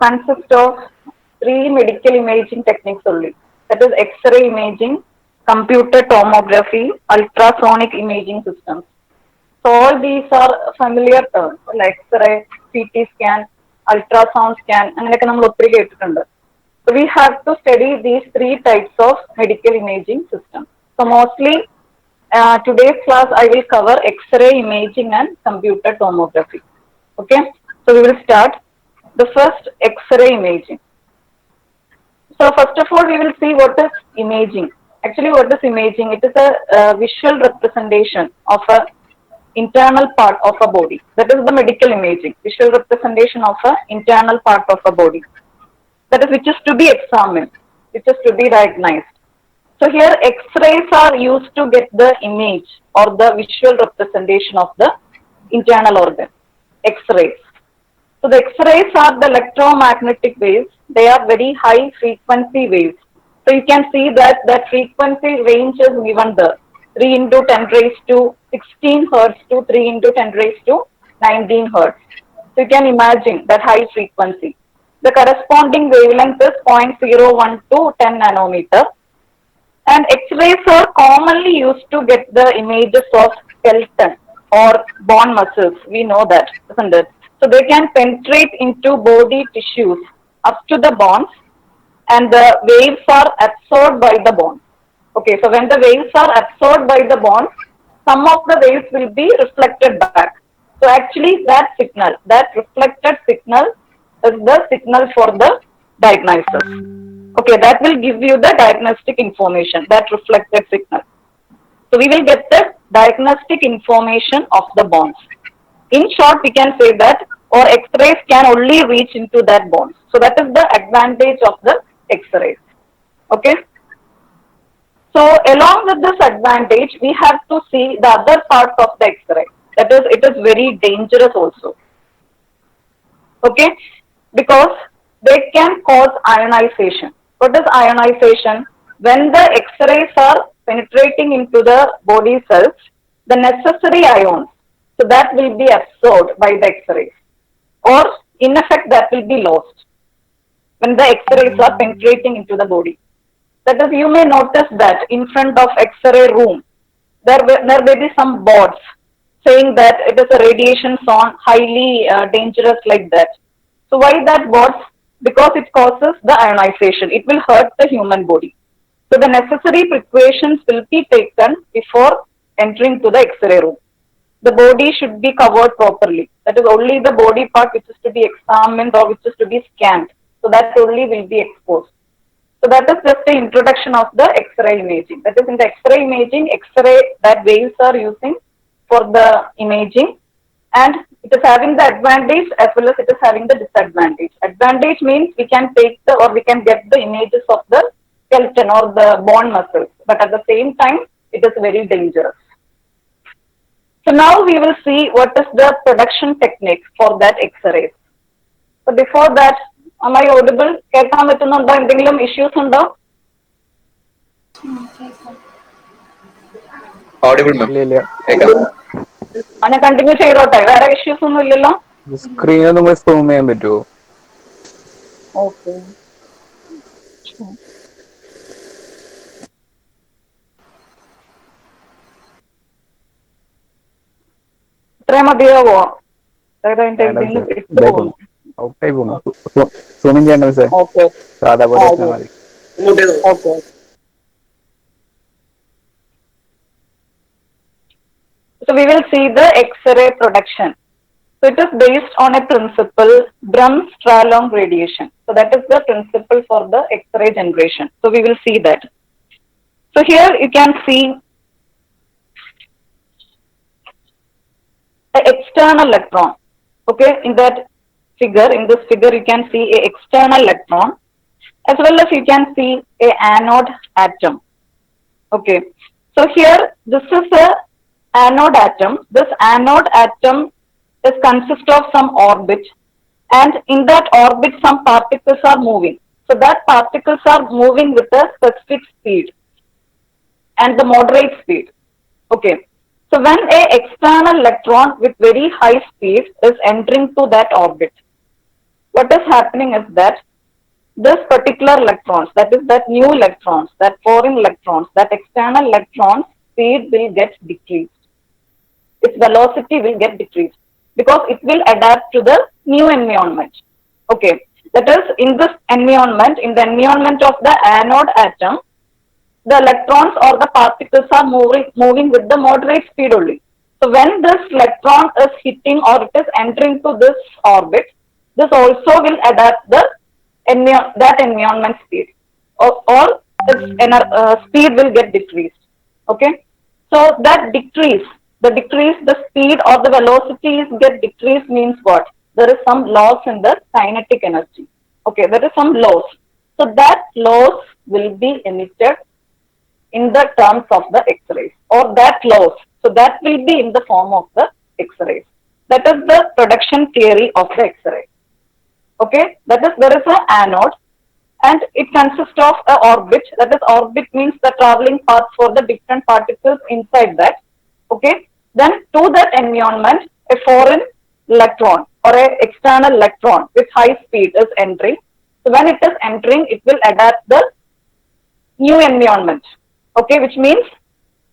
consists of three medical imaging techniques only. That is X-ray imaging, computer tomography, ultrasonic imaging systems. So all these are familiar terms like X-ray, CT scan, ultrasound scan, അങ്ങനെയൊക്കെ നമ്മൾ ഒത്തിരി കേട്ടിട്ടുണ്ട്. So we have to study these three types of medical imaging systems. So mostly today's class I will cover X-ray imaging and computer tomography. Okay, so we will start. The first X-ray imaging. So first of all, we will see what is imaging. Actually, what is imaging? It is a visual representation of a internal part of a body. That is the medical imaging, visual representation of a internal part of a body. That is which is to be examined, which is to be diagnosed. So here X-rays are used to get the image or the visual representation of the internal organ. X-rays. So the X-rays are the electromagnetic waves. They are very high frequency waves. So you can see that that frequency range is given there. 3 into 10 raised to 16 hertz to 3 into 10 raised to 19 hertz. So you can imagine that high frequency. The corresponding wavelength is 0.01 to 10 nanometer. And X-rays are commonly used to get the images of skeleton or bone muscles. We know that, isn't it? So they can penetrate into body tissues up to the bones, and the waves are absorbed by the bones. Okay, so when the waves are absorbed by the bones, some of the waves will be reflected back. So actually that signal, that reflected signal is the signal for the diagnosis. Okay, that will give you the diagnostic information, that reflected signal. So we will get the diagnostic information of the bones. In short, we can say that or X-rays can only reach into that bones. So that is the advantage of the X-rays. Okay. So along with this advantage, we have to see the other part of the X-ray. That is, it is very dangerous also. Okay, because they can cause ionization. What is ionization? When the X-rays are penetrating into the body cells, the necessary ions, so that will be absorbed by the X-rays, or in effect that will be lost when the X-rays are penetrating into the body. That is, you may notice that in front of X-ray room, there may be some boards saying that it is a radiation zone, highly dangerous like that. So why that boards? Because it causes the ionization. It will hurt the human body. So the necessary precautions will be taken before entering to the X-ray room. The body should be covered properly. That is only the body part which is to be examined or which is to be scanned. So that only will be exposed. So that is just the introduction of the X-ray imaging. That is, in the X-ray imaging, X-ray that waves are using for the imaging, and it is having the advantage as well as it is having the disadvantage. Advantage means we can take the or we can get the images of the skeleton or the bone muscles, but at the same time it is very dangerous. So now we will see what is the production technique for that X-rays. So before that, am I audible? കേൾക്കാൻ പറ്റുന്നുണ്ടോ? എന്തെങ്കിലും issues ഉണ്ടോ? Audible, ma'am. അങ്ങനെ continue ചെയ്തോട്ടെ, വേറെ issues ഒന്നും ഇല്ലല്ലോ? Screen ഒന്ന് സൂം ചെയ്യാൻ പറ്റുമോ? ഓക്കെ, ഇത്രയും മതിയാവോ? ഔട്ടായി പോകുന്നു. സൂമിങ് ചെയ്യേണ്ട മിസ്സേ, ഓക്കെ സാധാ പോലെ മതി. Okay. So we will see the X-ray production. So it is based on a principle, Bremsstrahlung radiation. So that is the principle for the X-ray generation. So we will see that. So here you can see the external electron. Okay, in that figure, in this figure you can see a external electron as well as you can see a anode atom. Okay, so here this is a anode atom. This anode atom is consist of some orbit, and in that orbit some particles are moving. So that particles are moving with a specific speed and the moderate speed. Okay, so when a external electron with very high speed is entering to that orbit, what is happening is that this particular electrons, that is that new electrons, that foreign electrons, that external electrons, speed will get decreased. Its velocity will get decreased because it will adapt to the new environment. Okay, that is in this environment, in the environment of the anode atom, the electrons or the particles are moving with the moderate speed only. So when this electron is hitting or it is entering to this orbit, this also will adapt the that environment speed, or its speed will get decreased. Okay, so that the speed or the velocities get decreased means what? There is some loss in the kinetic energy. Okay, there is some loss. So that loss will be emitted in the terms of the X-rays, or that loss. So that will be in the form of the X-rays. That is the production theory of the X-ray. Okay, that is, there is an anode and it consists of a orbit. That is, orbit means the traveling path for the different particles inside that. Okay, then to that environment, a foreign electron or a external electron with high speed is entering. So when it is entering, it will adapt the new environment. Okay, which means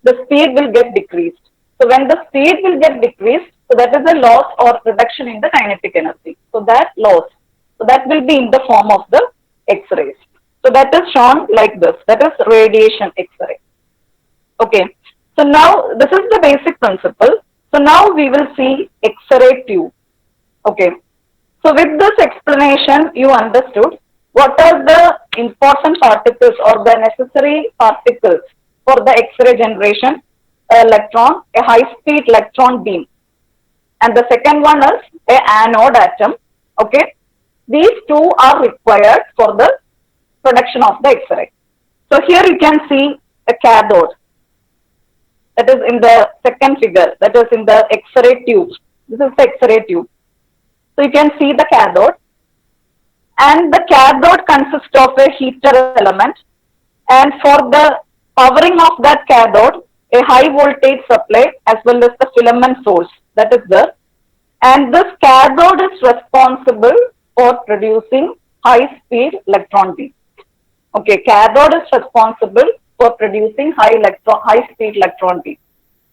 the speed will get decreased. So when the speed will get decreased, so that is a loss or reduction in the kinetic energy. So that loss, so that will be in the form of the X-rays. So that is shown like this. That is radiation X-ray. Okay. So now this is the basic principle. So now we will see X-ray tube. Okay. So with this explanation, you understood what are the important particles or the necessary particles for the X-ray generation: electron, a high-speed electron beam, and the second one is a anode atom. Okay, these two are required for the production of the X-ray. So here you can see a cathode. That is in the second figure. That is in the X-ray tube. This is the X-ray tube. So you can see the cathode. And the cathode consists of a heater element. And for the powering of that cathode, a high voltage supply as well as the filament source that is there. And this cathode is responsible for producing high speed electron beam. Okay, cathode is responsible for producing high speed electron beam.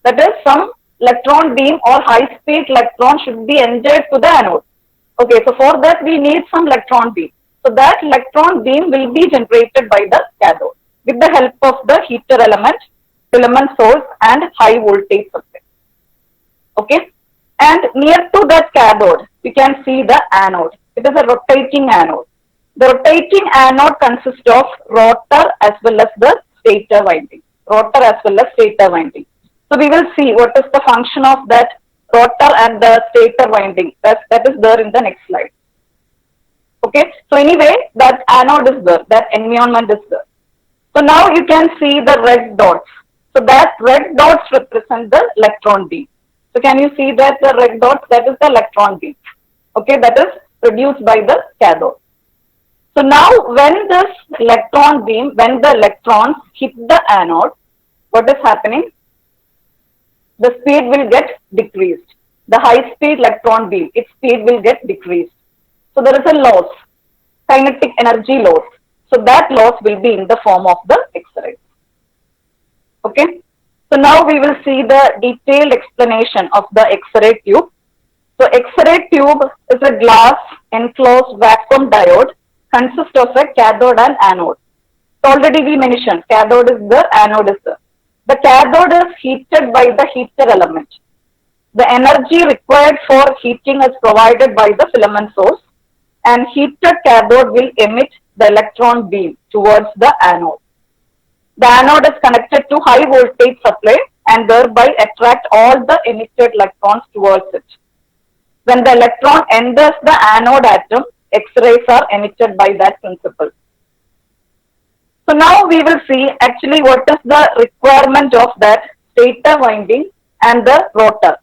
That is, some electron beam or high speed electron should be entered to the anode. Okay, so for that we need some electron beam. So that electron beam will be generated by the cathode with the help of the heater element, filament source and high voltage supply. Okay, and near to that cathode we can see the anode. It is a rotating anode. The rotating anode consists of rotor as well as the stator winding. Rotor as well as stator winding. So we will see what is the function of that rotor and the stator winding. That is there in the next slide. Okay, so anyway, that anode is there, that environment is there. So now you can see the red dots. So that red dots represent the electron beam. So can you see that the red dots, that is the electron beam. Okay, that is produced by the cathode. So now when this electron beam, when the electrons hit the anode, what is happening? The speed will get decreased. The high speed electron beam, its speed will get decreased. So there is a loss, kinetic energy loss. So that loss will be in the form of the X-ray. Okay. So now we will see the detailed explanation of the X-ray tube. So X-ray tube is a glass enclosed vacuum diode, consists of a cathode and anode. So already we mentioned cathode is there, anode is there. The cathode is heated by the heater element. The energy required for heating is provided by the filament source, and heated cathode will emit the electron beam towards the anode. The anode is connected to high voltage supply and thereby attract all the emitted electrons towards it. When the electron enters the anode atom, X-rays are emitted by that principle. So now we will see actually what is the requirement of that stator winding and the rotor.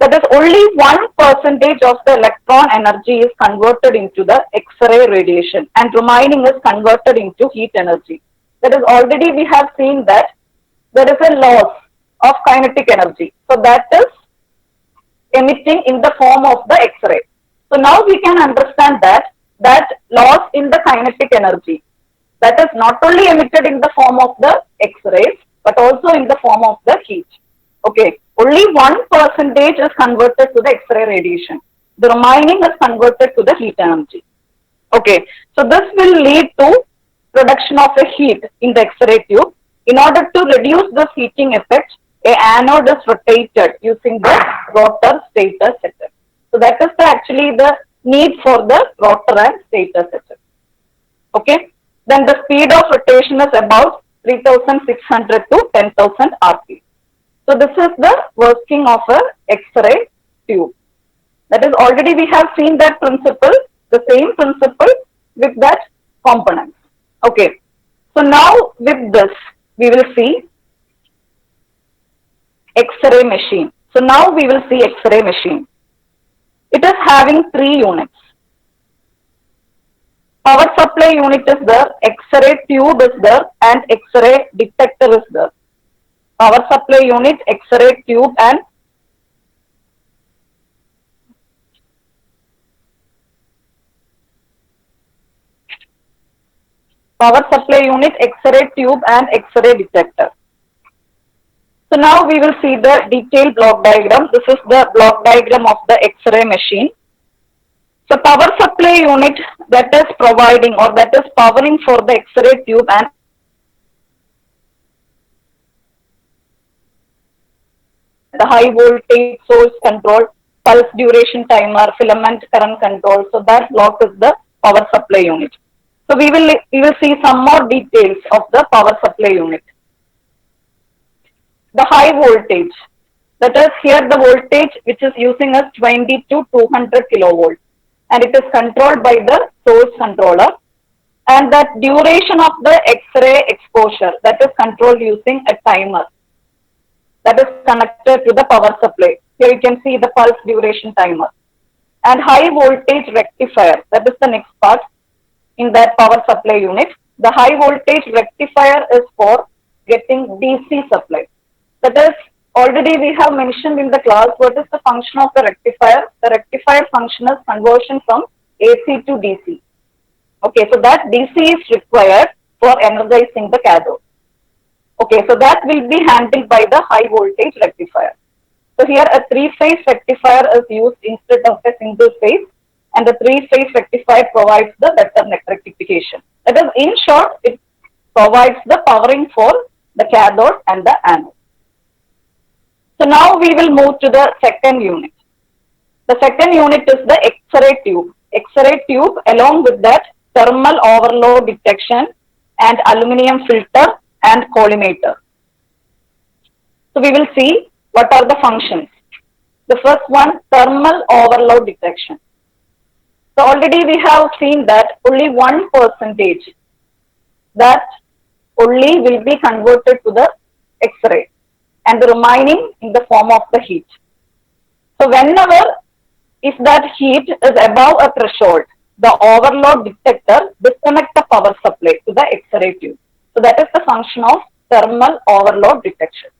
That is, only 1% of the electron energy is converted into the X-ray radiation and remaining is converted into heat energy. That is, already we have seen that there is a loss of kinetic energy. So that is emitting in the form of the X-ray. So now we can understand that electromagnetic energy that is not only emitted in the form of the X-rays but also in the form of the heat. Okay, only 1% is converted to the X-ray radiation. The remaining is converted to the heat energy. Okay, so this will lead to production of a heat in the X-ray tube. In order to reduce this heating effect, a anode is rotated using the rotor stator setup. So that is actually the need for the rotor and stator setup. Okay, then the speed of rotation is about 3600 to 10,000 rpm. So this is the working of a X-ray tube. That is already we have seen that principle, the same principle with that component. Okay. So now with this, we will see X-ray machine. So now we will see X-ray machine. It is having 3 units. Power supply unit is there, X-ray tube is there, and X-ray detector is there. Power supply unit, X-ray tube, and power supply unit, X-ray tube, and X-ray detector. So now we will see the detailed block diagram. This is the block diagram of the X-ray machine. So power supply unit that is providing or that is powering for the X-ray tube and the high voltage source control, pulse duration timer, filament current control. So that block is the power supply unit. So we will see some more details of the power supply unit. The high voltage, that is here the voltage which is using is 20 to 200 kilovolt, and it is controlled by the source controller, and the duration of the X-ray exposure that is controlled using a timer that is connected to the power supply. Here you can see the pulse duration timer, and high voltage rectifier, that is the next part in that power supply unit. The high voltage rectifier is for getting DC supply. That is, already we have mentioned in the class what is the function of the rectifier. The rectifier function is conversion from AC to DC. Okay, so that DC is required for energizing the cathode. Okay, so that will be handled by the high voltage rectifier. So here a 3-phase rectifier is used instead of a single phase, and the 3-phase rectifier provides the better net rectification. That is, in short, it provides the powering for the cathode and the anode. So now we will move to the second unit. The second unit is the X-ray tube. X-ray tube along with that thermal overload detection and aluminum filter and collimator. So we will see what are the functions. The first one, thermal overload detection. So already we have seen that only 1% that only will be converted to the X-ray, and the remaining in the form of the heat. So whenever if that heat is above a threshold, the overload detector disconnects the power supply to the X-ray tube. So that is the function of thermal overload detection.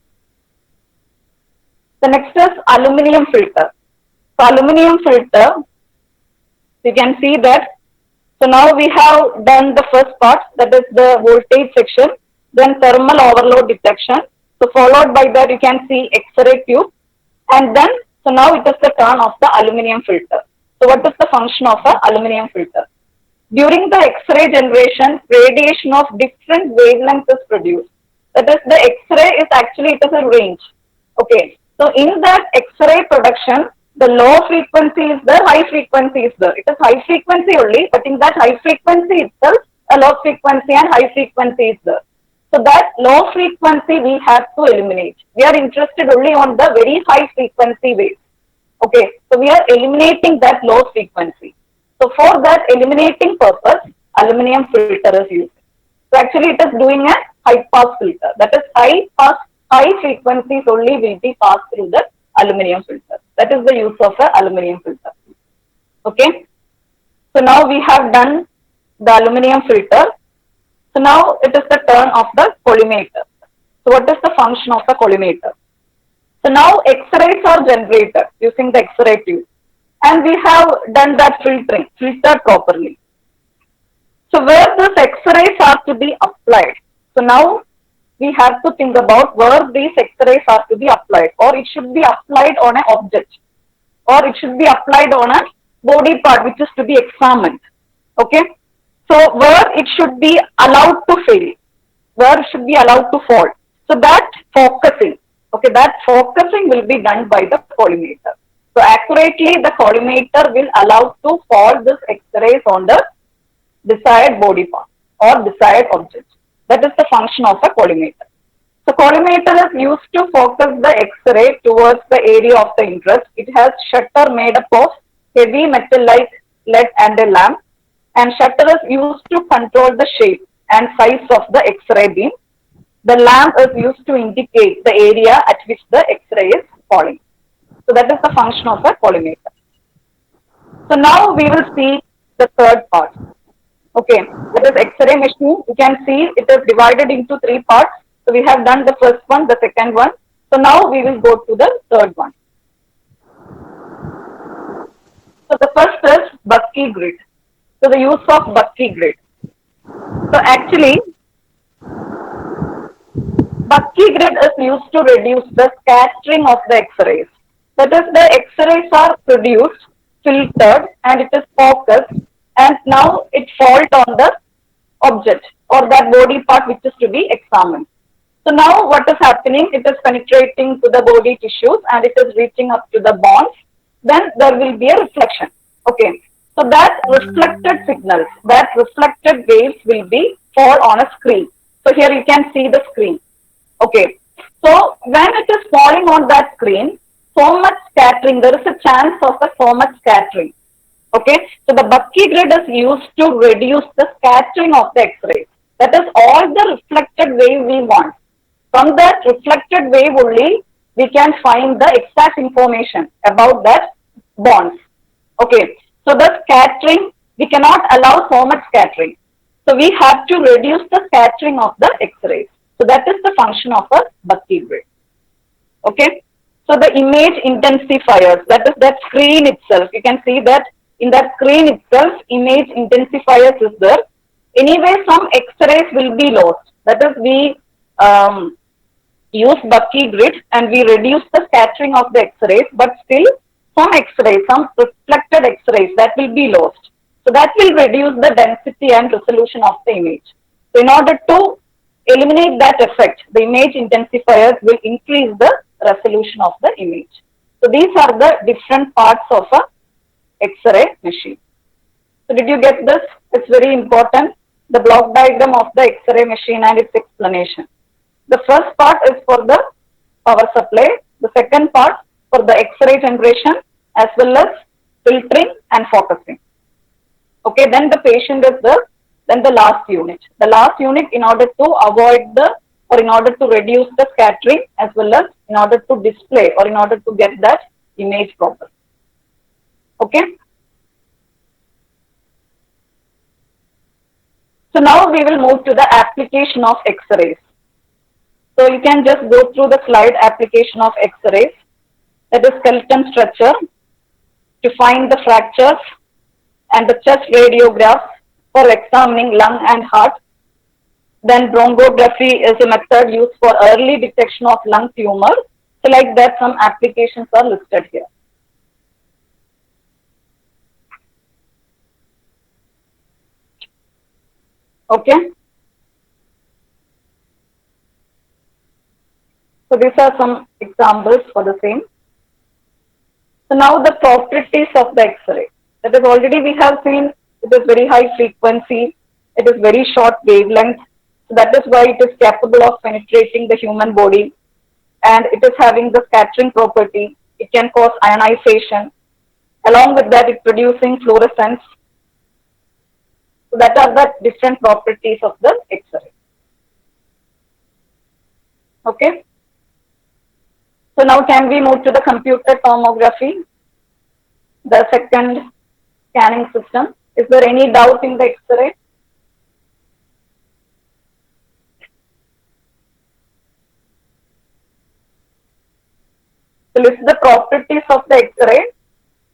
The next is aluminum filter. So aluminum filter, you can see that. So now we have done the first part, that is the voltage section, then thermal overload detection. So followed by that you can see X-ray tube, and then so now it is the turn of the aluminum filter. So what is the function of an aluminum filter? During the X-ray generation, radiation of different wavelengths is produced. That is, the X-ray is actually, it is a range. Okay, so in that X-ray production, the low frequency is there, high frequency is there. It is high frequency only, but in that high frequency itself, a low frequency and high frequency is there. So that low frequency we have to eliminate. We are interested only on the very high frequency waves. Okay, so we are eliminating that low frequency. So for that eliminating purpose, aluminum filter is used. So actually it is doing a high pass filter. That is high frequencies only will be passed through the aluminum filter. That is the use of the aluminum filter. Okay. So now we have done the aluminum filter. So now it is the turn of the collimator. So what is the function of the collimator? So now X-rays are generated using the X-ray tube, and we have done that filter properly. So where these X-rays are to be applied. So now we have to think about where these X-rays are to be applied, or it should be applied on an object, or it should be applied on a body part which is to be examined. Okay. So where it should be allowed to fail, where it should be allowed to fall. So that focusing, okay, that focusing will be done by the collimator. So accurately the collimator will allow to fall this X-rays on the desired body part or desired object. That is the function of a collimator. So collimator is used to focus the X-ray towards the area of the interest. It has shutter made up of heavy metal like lead and a lamp, and shutter is used to control the shape and size of the X-ray beam. The lamp is used to indicate the area at which the X-ray is falling. So that is the function of a collimator. So now we will see the third part. Okay, that is X-ray machine. You can see it is divided into three parts. So we have done the first one, the second one. So now we will go to the third one. So the first is Bucky grid. So the use of Bucky grid. So actually, Bucky grid is used to reduce the scattering of the X-rays. That is, the X-rays are produced, filtered, and it is focused, and now it falls on the object or that body part which is to be examined. So now what is happening? It is penetrating to the body tissues and it is reaching up to the bones. Then there will be a reflection. Okay. So that reflected signals, that reflected waves will be fall on a screen. So here you can see the screen. Okay. So when it is falling on that screen, so much scattering, there is a chance of so much scattering. Okay. So the Bucky grid is used to reduce the scattering of the X-rays. That is all the reflected wave we want. From that reflected wave only, we can find the exact information about that bonds. Okay. So the scattering, we cannot allow so much scattering. So we have to reduce the scattering of the X-rays. So that is the function of a Bucky grid. Okay. So the image intensifiers, that is that screen itself. You can see that in that screen itself, image intensifiers is there. Anyway, some X-rays will be lost. That is, we use Bucky grid and we reduce the scattering of the X-rays, but still some X-rays, some reflected X-rays that will be lost. So that will reduce the density and resolution of the image. So in order to eliminate that effect, the image intensifiers will increase the resolution of the image. So these are the different parts of a X-ray machine. So did you get this? It's very important. The block diagram of the X-ray machine and its explanation. The first part is for the power supply. The second part for the X-ray generation as well as filtering and focusing. Okay, then the patient is there. Then the last unit. The last unit in order to avoid the or in order to reduce the scattering as well as in order to display or in order to get that image proper. Okay. So now we will move to the application of X-rays. So you can just go through the slide application of X-rays. That is skeleton structure to find the fractures and the chest radiographs for examining lung and heart. Then bronchography is a method used for early detection of lung tumor. So like that, some applications are listed here. Okay. So these are some examples for the same. So now the properties of the X-ray. That is already we have seen it is very high frequency, it is very short wavelength. So that is why it is capable of penetrating the human body and it is having the scattering property. It can cause ionization. Along with that, it producing fluorescence. So that are the different properties of the X-ray. Okay. So now can we move to the computer tomography, the second scanning system? Is there any doubt in the X-ray? So list the properties of the X-ray,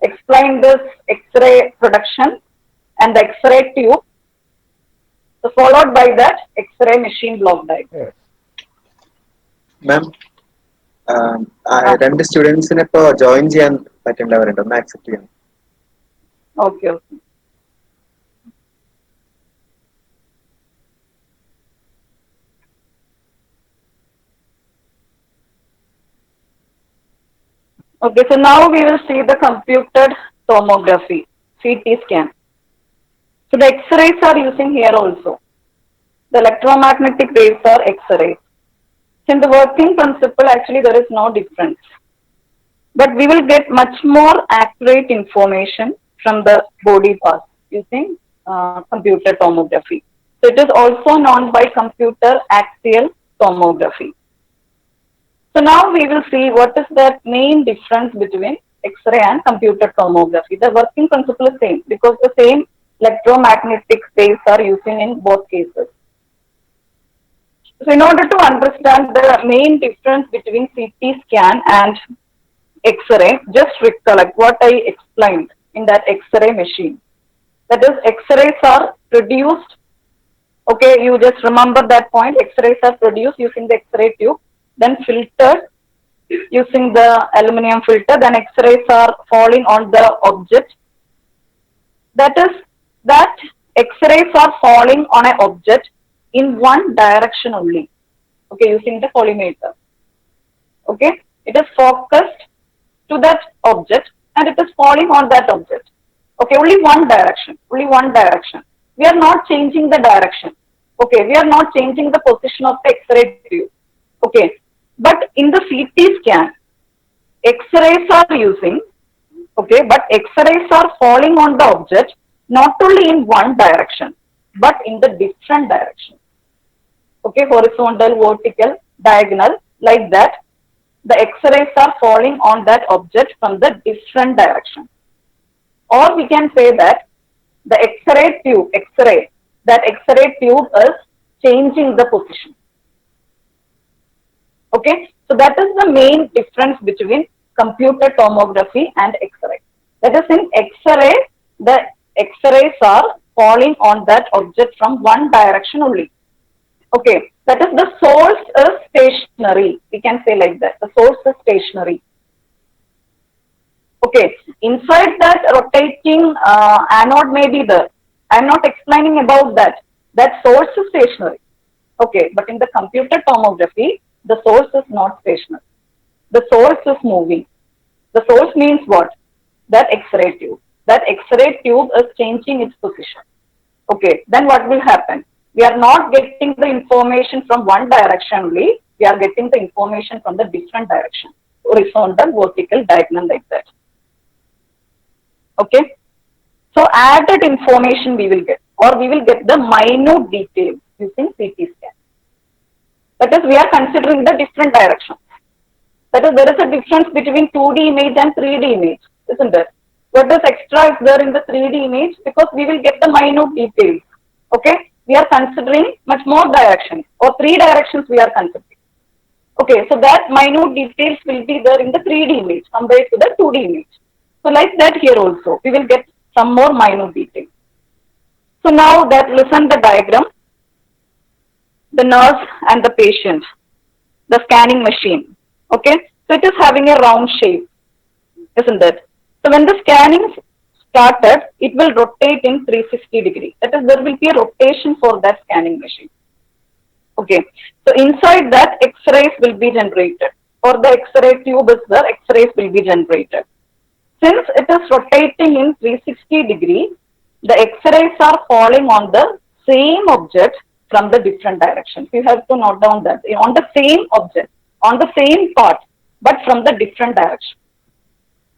explain this X-ray production and the X-ray tube, So followed by that X-ray machine block diagram. Ma'am Ah, രണ്ട് സ്റ്റുഡൻസിനെ ഇപ്പോൾ join ചെയ്യാൻ പറ്റേണ്ടവരുണ്ട്, ഒന്ന് accept ചെയ്യണം. okay, okay. Okay, so now we will see the computed tomography, CT scan. So the X-rays are using here also. The electromagnetic waves are X-rays. So in the working principle, actually there is no difference. But we will get much more accurate information from the body parts using computer tomography. So it is also known by computer axial tomography. So now we will see what is the main difference between X-ray and computer tomography. The working principle is same because the same electromagnetic waves are using in both cases. So in order to understand the main difference between CT scan and X-ray, just recollect what I explained in that X-ray machine. That is, X-rays are produced. Okay, you just remember that point. X-rays are produced using the X-ray tube, then filtered using the aluminum filter. Then X-rays are falling on the object. That is, that X-rays are falling on an object in one direction only. Okay, using the collimator. Okay, it is focused to that object and it is falling on that object. Okay, only one direction, only one direction. We are not changing the direction. Okay, we are not changing the position of the X-ray tube. Okay, but in the CT scan, X-rays are using, okay, but X-rays are falling on the object not only in one direction, but in the different direction. Okay, horizontal, vertical, diagonal, like that. The X-rays are falling on that object from the different direction. Or we can say that the X-ray tube, that X-ray tube is changing the position. Okay, so that is the main difference between computer tomography and X-ray. That is, in X-ray, the X-rays are falling on that object from one direction only. Okay, that is, the source is stationary. We can say like that. The source is stationary. Okay, inside that rotating anode may be there. I am not explaining about that. That source is stationary. Okay, but in the computer tomography, the source is not stationary. The source is moving. The source means what? That X-ray tube. That X-ray tube is changing its position. Okay, then what will happen? We are not getting the information from one direction only. We are getting the information from the different direction. Horizontal, vertical, diagonal, like that. Okay. So added information we will get, or we will get the minute details using CT scan. That is, we are considering the different directions. That is, there is a difference between 2D image and 3D image, isn't there? What is extra is there in the 3D image? Because we will get the minute details. Okay, we are considering much more directions, or 3 directions we are considering. Okay, so that minute details will be there in the 3D image compared to the 2D image. So like that here also, we will get some more minute details. So now that listen the diagram, the nurse and the patient, the scanning machine. Okay, so it is having a round shape, isn't it? So when the scanning started, it will rotate in 360 degree. That is, there will be a rotation for that scanning machine. Okay, so inside that X-rays will be generated, or the X-ray tube is there, X-rays will be generated. Since it is rotating in 360 degree, the X-rays are falling on the same object from the different directions. You have to note down that on the same object, on the same part, but from the different direction.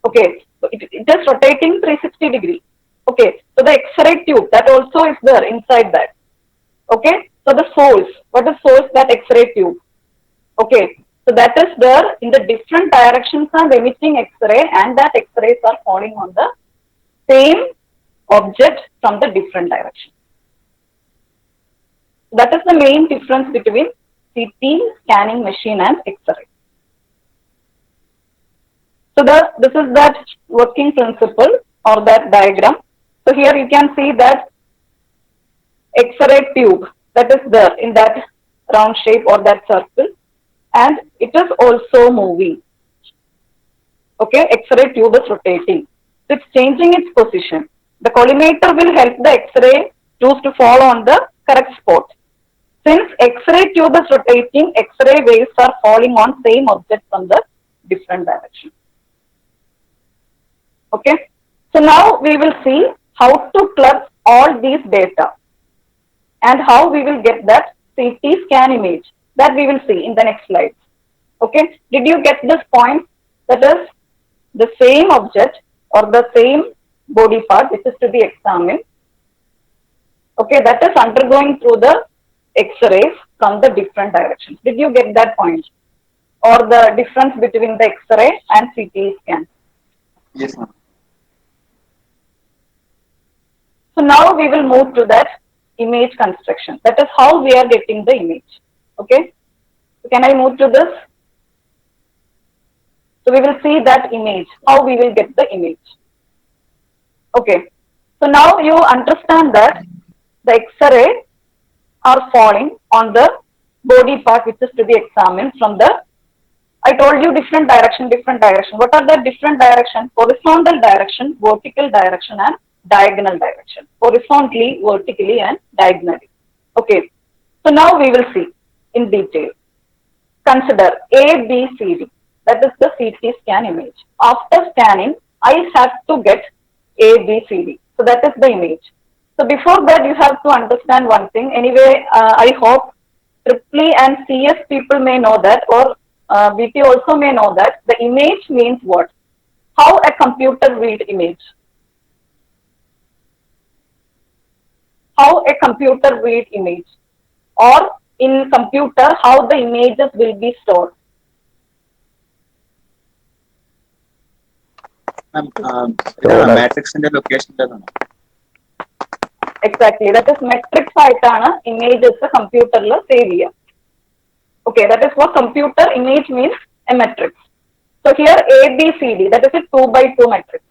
Okay, so it is rotating 360 degree. Okay, so the X-ray tube, that also is there inside that. Okay, so the source, what is source? That X-ray tube. Okay, so that is there in the different directions of emitting X-ray, and that X-rays are falling on the same object from the different direction. That is the main difference between CT scanning machine and X-ray. So this is that working principle or that diagram. So here you can see that X-ray tube that is there in that round shape or that circle, and it is also moving. Okay, X-ray tube is rotating. It's changing its position. The collimator will help the X-ray tubes to fall on the correct spot. Since X-ray tube is rotating, X-ray waves are falling on same object from the different direction. Okay, so now we will see how to club all these data and how we will get that CT scan image. That we will see in the next slide. Okay, did you get this point? That is the same object or the same body part which is to be examined. Okay, that is undergoing through the X-rays from the different directions. Did you get that point? Or the difference between the X-ray and CT scan? Yes, ma'am. So now we will move to that image construction. That is how we are getting the image. Okay, so can I move to this? So we will see that image, how we will get the image. Okay, so now you understand that the X-ray are falling on the body part which is to be examined from the, I told you different direction, different direction. What are the different direction? Horizontal direction, vertical direction and diagonal direction. Horizontally, vertically and diagonally. Okay, so now we will see in detail. Consider A, B, C, D. That is the CT scan image. After scanning, I have to get A, B, C, D. So that is the image. So before that, you have to understand one thing. Anyway, I hope EEE and CS people may know that, or BT also may know that. The image means what? How a computer read image. How a computer read image. Or in computer, how the images will be stored. മാട്രിക്സിന്റെ ലൊക്കേഷൻ്റെ Exactly. That is metrics ആയിട്ടാണ് images computerൽ save ചെയ്യുക. Okay, that is what computer image means, a matrix. So here A, B, C, D, that is a 2x2 matrix.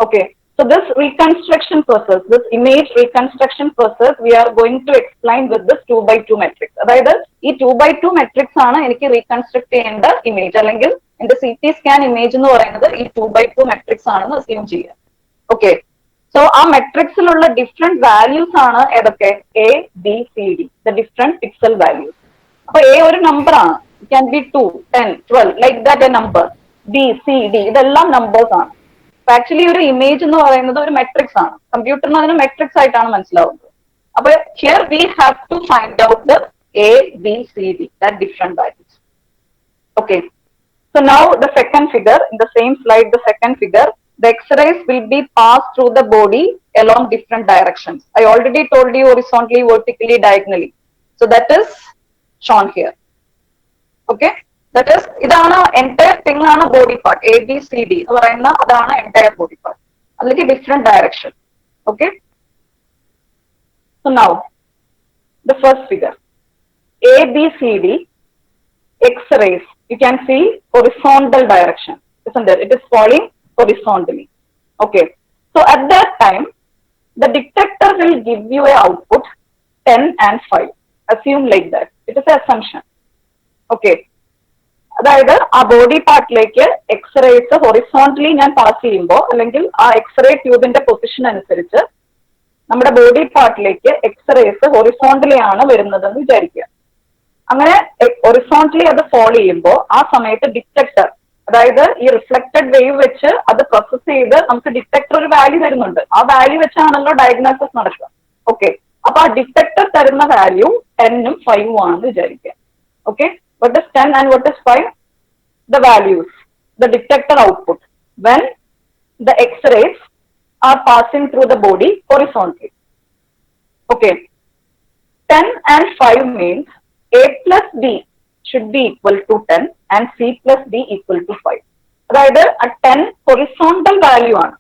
Okay, so this reconstruction process, this image reconstruction process, we are going to explain with this 2x2 matrix. അതായത് ഈ 2x2 matrix ആണ് എനിക്ക് reconstruct ചെയ്യേണ്ട image. അല്ലെങ്കിൽ എന്റെ CT scan image എന്ന് പറയുന്നത് ഈ 2x2 matrix ആണെന്ന് assume ചെയ്യുക. Okay, so ആ matrixലുള്ള different values ആണ് ഏതൊക്കെ? A, B, C, D, the different pixel values. അപ്പോൾ A ഒരു number ആണ്. It can be 2, 10, 12, like that a number. B, C, D, ഇതെല്ലാം numbers ആണ്. ആക്ച്വലി ഒരു ഇമേജ് എന്ന് പറയുന്നത് ഒരു മെട്രിക്സ് ആണ്. കമ്പ്യൂട്ടറിന് അതിന് മെട്രിക്സ് ആയിട്ടാണ് മനസ്സിലാവുന്നത്. അപ്പൊ here we have to find out the A, B, C, D, that different values. Okay, so now the second figure, in the same slide, the second figure, the X-rays will be passed through the body along different directions. I already told you horizontally, vertically, diagonally. So that is shown here. Okay, that is ഇതാണ് entire thing ആണ് body part. A, B, C, D എന്ന് പറയുന്ന അതാണ് entire body part. അതിലേക്ക് different direction. Okay, so now the first figure, A, B, C, D, X-rays. You can see horizontal direction, isn't it? It is falling horizontally. Okay, so at that time, the detector will give you a output 10 and 5. Assume like that. It is an assumption. Okay, അതായത് ആ body പാർട്ടിലേക്ക് X-rays horizontally ഞാൻ pass ചെയ്യുമ്പോൾ അല്ലെങ്കിൽ ആ x-ray ട്യൂബിന്റെ position അനുസരിച്ച് നമ്മുടെ body പാർട്ടിലേക്ക് X-rays horizontally ആണ് വരുന്നതെന്ന് വിചാരിക്കുക. അങ്ങനെ ഹൊറിസോണ്ടലി അത് ഫോളോ ചെയ്യുമ്പോൾ ആ സമയത്ത് ഡിറ്റക്ടർ, അതായത് ഈ റിഫ്ലക്റ്റഡ് വേവ് വെച്ച് അത് പ്രോസസ് ചെയ്ത് നമുക്ക് ഡിറ്റക്ടർ ഒരു വാല്യൂ തരുന്നുണ്ട്. ആ വാല്യൂ വെച്ചാണല്ലോ ഡയഗ്നോസിസ് നടക്കുക. ഓക്കെ, അപ്പൊ ആ ഡിറ്റക്ടർ തരുന്ന വാല്യൂ 10ഉം 5ഉം ആണെന്ന് വിചാരിക്കുക. Okay, what is 10 and what is 5? The values, the detector output when the X-rays are passing through the body horizontally. Okay, 10 and 5 means A plus B should be equal to 10 and C plus D equal to 5. അതായത് ആ 10 horizontal value ആണ്,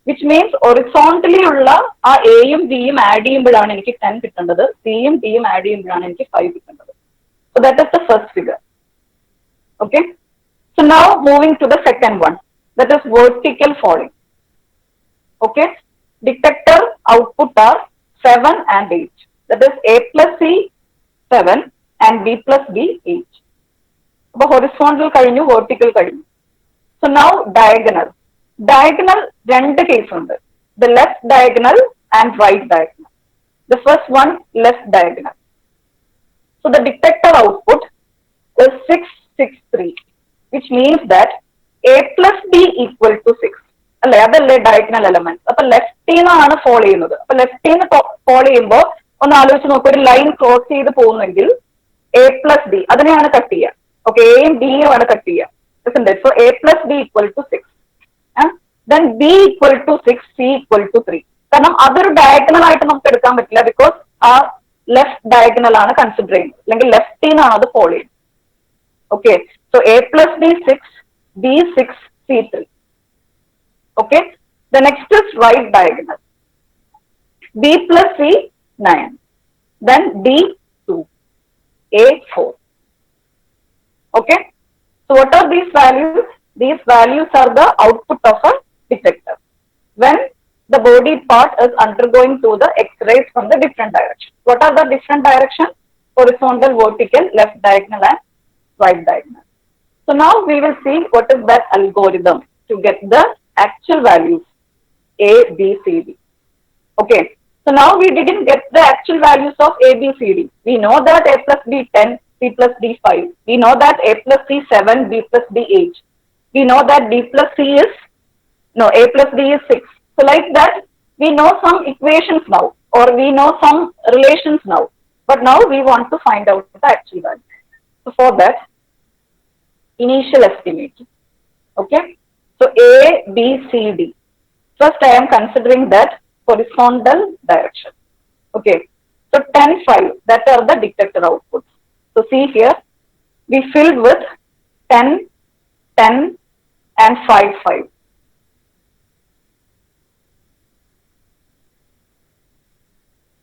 which means horizontally ഉള്ള ആ Aയും Bയും add ചെയ്യുമ്പോഴാണ് എനിക്ക് 10 കിട്ടേണ്ടത്, Cയും Dയും add ചെയ്യുമ്പോഴാണ് എനിക്ക് 5 കിട്ടേണ്ടത്. So that is the first figure. Okay, so now moving to the second one, that is vertical falling. Okay, detector output are 7 and 8. That is A plus C 7 and B plus B 8. So horizontal കഴിഞ്ഞു, vertical കഴിഞ്ഞു. So now diagonal. Diagonal രണ്ട് case ഉണ്ട്. The left diagonal and right diagonal. The first one, left diagonal. So the detector output is 663, which means that A plus B equal to 6. അല്ലെ, അതല്ലേ diagonal element. അപ്പൊ ലെഫ്റ്റിൽ നിന്നാണ് follow ചെയ്യുന്നത്. അപ്പൊ ലെഫ്റ്റിൽ നിന്ന് ഫോളോ ചെയ്യുമ്പോൾ ഒന്ന് ആലോചിച്ച് നോക്കുക, ഒരു ലൈൻ ക്രോസ് ചെയ്ത് പോകുന്നെങ്കിൽ A plus B അതിനെയാണ് കട്ട് ചെയ്യുക. ഓക്കെ, എയും ബിയും ആണ് കട്ട് ചെയ്യുക. So A plus B equal to 6. Then B equal to 6, C equal to 3. കാരണം അതൊരു ഡയഗണൽ ആയിട്ട് നമുക്ക് എടുക്കാൻ പറ്റില്ല, ബിക്കോസ് ആ ലെഫ്റ്റ് ഡയഗണൽ ആണ് കൺസിഡർ ചെയ്യുന്നത്, അല്ലെങ്കിൽ ലെഫ്റ്റിൽ നിന്നാണ് അത് ഫോളോ ചെയ്യുന്നത്. Okay, so A plus B 6, B 6, C 3. Okay, the next is right diagonal. B plus C 9, then D 2, A 4. Okay, so what are these values? These values are the output of a detector when the body part is undergoing through the X-rays from the different direction. What are the different directions? Horizontal, vertical, left diagonal and right diagonal. So now we will see what is that algorithm to get the actual values A, B, C, D. Okay, so now we didn't get the actual values of A, B, C, D. We know that A plus B 10, C plus D 5. We know that A plus C 7, B plus D 8. We know that D plus C is, no, A plus D is 6. So like that, we know some equations now, or we know some relations now. But now we want to find out the actual value. So for that, initial estimate. Okay, so A, B, C, D. First I am considering that horizontal direction. Okay, so 10, 5, that are the detector outputs. So see here, we filled with 10, 10 and 5, 5.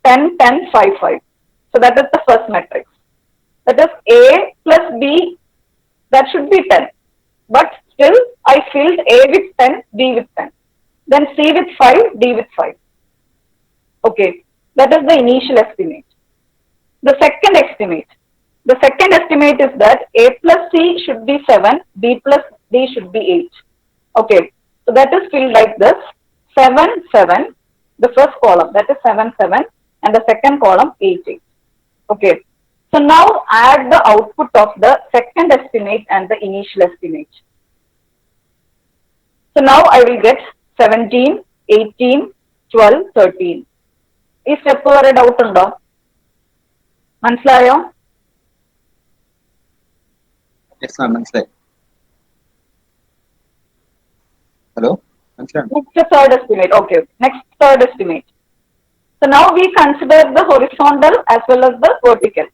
Ten, 10, 5, 5. So that is the first matrix. That is A plus B, that should be 10. But still I filled A with 10, B with 10. Then C with 5, D with 5. Okay, that is the initial estimate. The second estimate. The second estimate is that A plus C should be 7, B plus D should be 8. Okay, so that is filled like this. 7, 7, the first column, that is 7, 7, and the second column 8, 8. Okay, so now add the output of the second estimate and the initial estimate. So now I will get 17, 18, 12, 13. Is step vare doubt undo? മനസ്സിലായോ? Yes, ma'am, മനസ്സിലായി. Hello, മനസ്സിലായി. Next third estimate. Okay, next third estimate. So now we consider the horizontal as well as the vertical.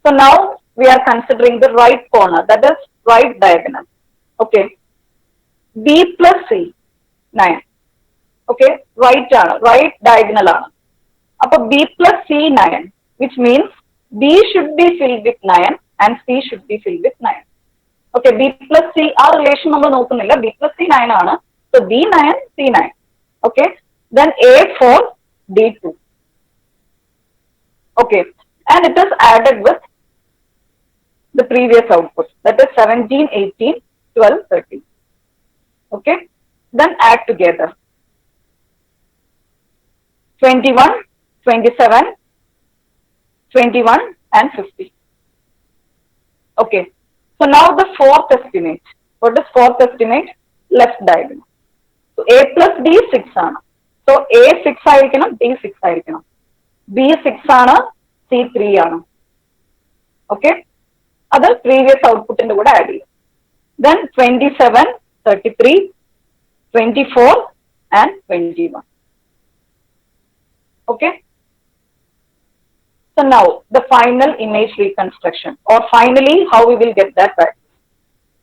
So now we are considering the right corner, that is right diagonal. Okay, B plus C 9. Okay, right diagonal ആണ്. അപ്പോൾ B plus C 9, which means B should be filled with 9 and C should be filled with 9. Okay, B plus C, ആ relation നമ്മൾ നോക്കുന്നില്ല, B plus C 9 ആണ്. So B 9, C 9. Okay, then A 4, D 2. Okay, and it is added with the previous output, that is 17, 18, 12, 13. Okay, then add together 21, 27, 21 and 50. Okay, so now the fourth estimate. What is fourth estimate? Left diagonal. So A plus D 6 ആണ്. So A 6 ആയിരിക്കണം, D 6 ആയിരിക്കണം. B 6 ആണ്, C 3 ആണ്. Okay, അത് previous output ന്റെ കൂടെ add ചെയ്യും. Then 27, 33, 24 and 21. Okay, so now the final image reconstruction, or finally how we will get that back.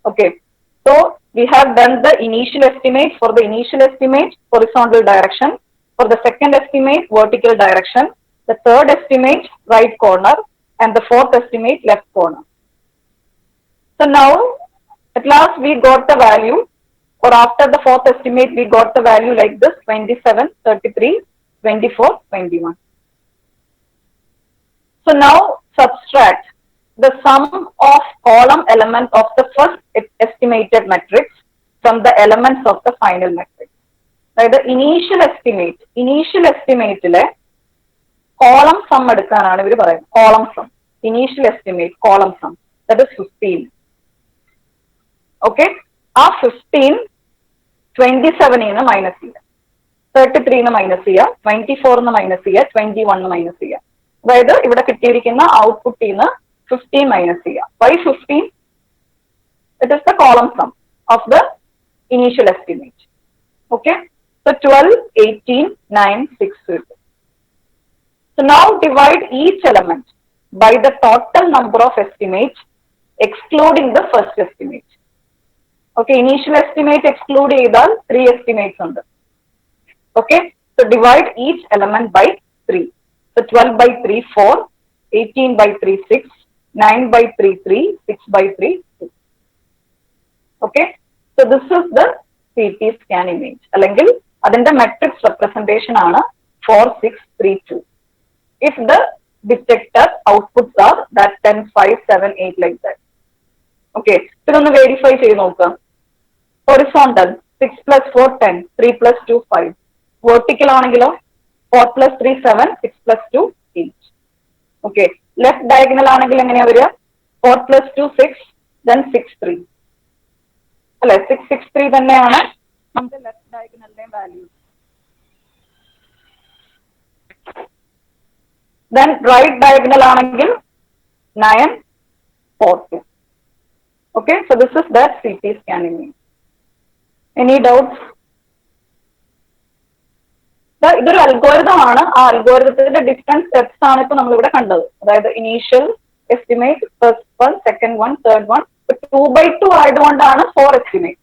Okay, so we have done the initial estimate. For the initial estimate, horizontal direction. For the second estimate, vertical direction. The third estimate, right corner, and the fourth estimate, left corner. So now at last we got the value, or after the fourth estimate we got the value like this: 27, 33, 24, 21. So now subtract the sum of column element of the first estimated matrix from the elements of the final matrix. അതായത് initial എസ്റ്റിമേറ്റിലെ column sum എടുക്കാനാണ് ഇവർ പറയുന്നത്. Column sum, initial estimate column sum, that is 15. Okay, ആ 15 27 minus ചെയ്യുക, 33 minus ചെയ്യുക, 24 minus ചെയ്യുക, 21 minus ചെയ്യുക. അതായത് ഇവിടെ കിട്ടിയിരിക്കുന്ന ഔട്ട്പുട്ടിൽ നിന്ന് 15 മൈനസ് ചെയ്യുക. Why 15? It is the column sum of the initial estimate. Okay, so 12, 18, 9, 6. So now divide each element by the total number of estimates excluding the first estimate. Okay, initial estimate exclude ചെയ്താൽ 3 estimates ഉണ്ട്. Okay, so divide each element by 3. So 12 by 3, 4, 18 by 3, 6, 9 by 3, 3, 6 by 3, 6. Okay, so this is the CT scan image. അല്ലെങ്കിൽ അതിന്റെ matrix representation ആണ് 4632. If the detector outputs are that 10, 5, 7, 8 like that. Okay, ഇതൊന്ന് verify ചെയ്ത് നോക്കാം. Horizontal 6 plus 4, 10, 3 plus 2, 5. Vertical ആണെങ്കിലോ 4 plus 3, 7, 6 plus 2, 8. Okay, left diagonal ആണെങ്കിൽ എങ്ങനെയാ വരിക? 4 plus 2, 6, then 6, 3. അല്ലെ, 6, 6, 3 തന്നെയാണ് നമ്മുടെ ലെഫ്റ്റ് ഡയഗണലിന്റെയും വാല്യൂ. Then right diagonal ആണെങ്കിൽ 9, 4, 2. Okay, so this is that CT scanning. Any doubts? ഇതൊരു അൽഗോരിതം ആണ്. ആ അൽഗോരിതത്തിന്റെ ഡിഫറെന്റ് സ്റ്റെപ്സ് ആണ് ഇപ്പൊ നമ്മളിവിടെ കണ്ടത്. അതായത് initial estimate, first one, second one, third one. 2x2 ആയതുകൊണ്ടാണ് 4 എസ്റ്റിമേറ്റ്.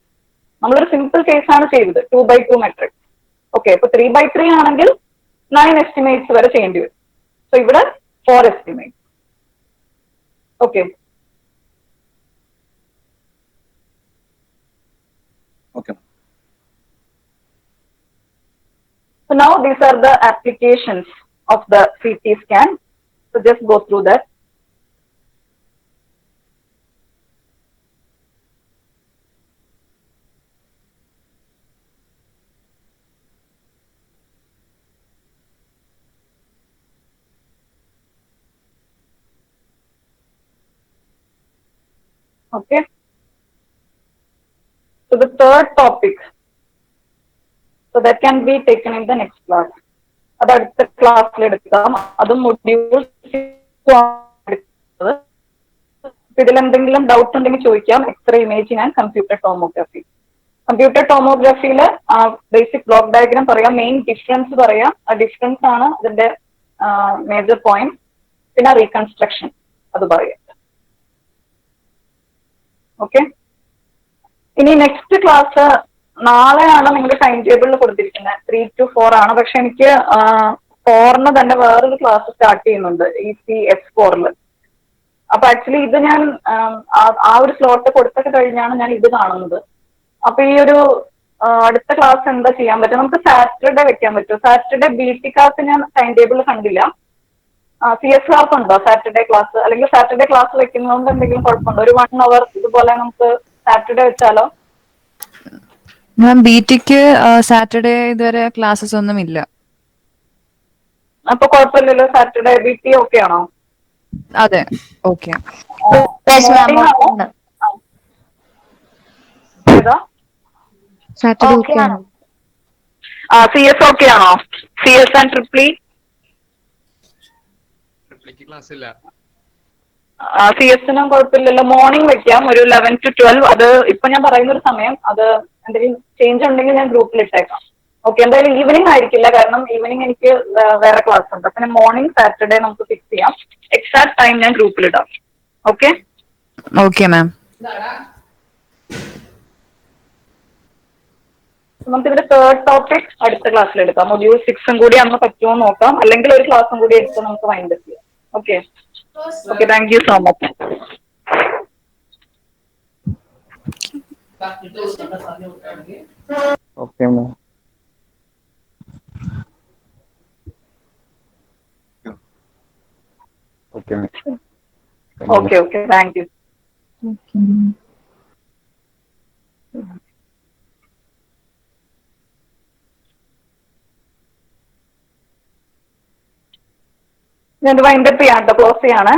നമ്മളൊരു സിമ്പിൾ കേസ് ആണ് ചെയ്തത്, 2x2 മെട്രിക്സ്. ഓക്കെ, ഇപ്പൊ 3x3 ആണെങ്കിൽ 9 എസ്റ്റിമേറ്റ്സ് വരെ ചെയ്യേണ്ടി വരും. സോ ഇവിടെ 4 estimate. Okay, Okay. so now these are the applications of the CT scan. So just go through that. Okay, so the third topic, so that can be taken in the next class. അത് അടുത്ത ക്ലാസ്സിൽ എടുക്കാം. അതും module ഇതിലെന്തെങ്കിലും doubt ഉണ്ടെങ്കിൽ ചോദിക്കാം. X-ray imaging and computer tomography. Computer ടോമോഗ്രാഫിയിൽ basic block diagram പറയാം, main difference പറയാം. ആ ഡിഫറൻസ് ആണ് അതിന്റെ മേജർ പോയിന്റ്. പിന്നെ റീകൺസ്ട്രക്ഷൻ അത് പറയാം. ഓക്കെ, ഇനി നെക്സ്റ്റ് ക്ലാസ് നാളെയാണ് നിങ്ങളുടെ ടൈം ടേബിളിൽ കൊടുത്തിരിക്കുന്നത്. 3 to 4 ആണ്. പക്ഷെ എനിക്ക് 4 തന്നെ വേറൊരു ക്ലാസ് സ്റ്റാർട്ട് ചെയ്യുന്നുണ്ട്, ECS4. അപ്പൊ ആക്ച്വലി ഇത് ഞാൻ ആ ഒരു സ്ലോട്ട് കൊടുത്തൊക്കെ കഴിഞ്ഞാണ് ഞാൻ ഇത് കാണുന്നത്. അപ്പൊ ഈ ഒരു അടുത്ത ക്ലാസ് എന്താ ചെയ്യാൻ പറ്റും? നമുക്ക് സാറ്റർഡേ വെക്കാൻ പറ്റുമോ? സാറ്റർഡേ BT ക്ലാസ് ഞാൻ ടൈം ടേബിളിൽ കണ്ടില്ല. CS ക്ലാസ് ഉണ്ടോ സാറ്റർഡേ ക്ലാസ്? അല്ലെങ്കിൽ സാറ്റർഡേ ക്ലാസ് വെക്കുന്നതുകൊണ്ട് എന്തെങ്കിലും കുഴപ്പമുണ്ടോ? ഒരു 1 hour ഇതുപോലെ നമുക്ക് സാറ്റർഡേ വെച്ചാലോ? മാം BTക്ക് സാറ്റർഡേ ഇതുവരെ ക്ലാസ്സസ് ഒന്നും ഇല്ല. അപ്പൊ കുഴപ്പമില്ലല്ലോ, സാറ്റർഡേ BT ഓക്കെ ആണോ? അതെ, ഓക്കെ. CS ഓക്കെ ആണോ? CS ആൻഡ് ട്രിപ്ലി ക്ലാസ് ഇല്ല. CS-നും കുഴപ്പമില്ലല്ലോ. മോർണിംഗ് വെക്കാം, ഒരു 11 to 12. അത് ഇപ്പൊ ഞാൻ പറയുന്ന ഒരു സമയം. അത് എന്തെങ്കിലും ചേഞ്ച് ഉണ്ടെങ്കിൽ ഞാൻ ഗ്രൂപ്പിൽ ഇട്ടേക്കാം. ഓക്കെ, എന്തായാലും ഈവനിങ് ആയിരിക്കില്ല, കാരണം ഈവനിങ് എനിക്ക് വേറെ ക്ലാസ് ഉണ്ട്. പിന്നെ മോർണിംഗ് സാറ്റർഡേ നമുക്ക് ഫിക്സ് ചെയ്യാം. എക്സാക്ട് ടൈം ഞാൻ ഗ്രൂപ്പിൽ ഇടാം. Okay okay ma'am. നമുക്ക് ഇതിന്റെ തേർഡ് ടോപ്പിക് അടുത്ത ക്ലാസ്സിൽ എടുക്കാം. മൊഡ്യൂൾ 6 കൂടി അന്ന് പറ്റുമോ നോക്കാം, അല്ലെങ്കിൽ ഒരു ക്ലാസ്സും കൂടി എടുത്ത് നമുക്ക് വൈൻഡ് അപ്പ് ചെയ്യാം. Okay okay, thank you so much. Okay ma'am. Okay ma'am. Okay thank you. ഞാൻ വൈൻഡപ്പ് ചെയ്യാം, ക്ലോസ് ചെയ്യാണ്.